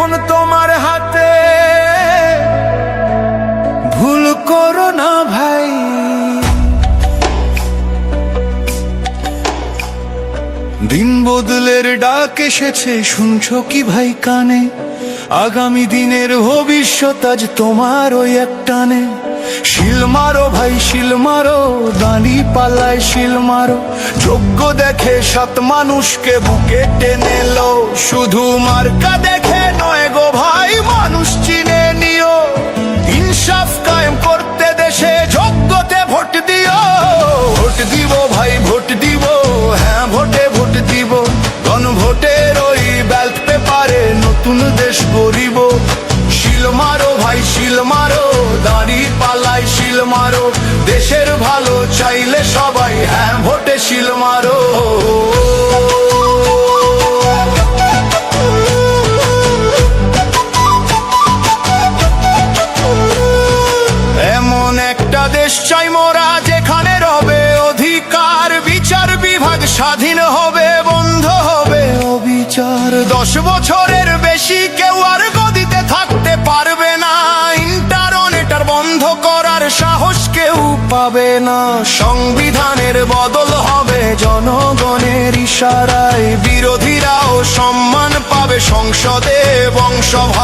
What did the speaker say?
এখন তোমার হাতে, ভুল করো না ভাই। দিন বদলের ডাক এসেছে, শুনছো কি ভাই কানে? আগামী দিনের ভবিষ্যৎ আজ তোমার ওই এক টানে। শিল মারো ভাই শিল মারো, দাঁড়ি পাল্লায় শিল মারো। যোগ্য দেখে সাত মানুষকে বুকে টেনে লো, শুধু মার্কা দেখে নয় গো ভাই, মানুষ চিনে নিও। ইনসাফ কায়েম করতে দেশে যোগ্যতে ভোট দিও। ভোট দিব ভাই ভোট দিব, হ্যাঁ ভোটে ভোট দিব। গণভোটের ওই ব্যালট পেপারে নতুন দেশ গড়িব। শিল মারো ভাই শিল মারো, দাঁড়ি পাল্লায় শিল মারো। দেশের ভালো চাইলে সবাই হ্যাঁ ভোটে শিল মারো। এমন একটা দেশ চাই মোরা, যেখানে রবে অধিকার, বিচার বিভাগ স্বাধীন হবে, বন্ধ হবে অবিচার। 10 বছরের বেশি কেউ আর গদিতে থাকতে পারবে না, ইন্টারনেট আর বন্ধ করার সাহস কেউ পাবে না। সংবিধানের বদল হবে জনগণের ইশারায়, বিরোধীরাও সম্মান পাবে সংসদে বংশভার।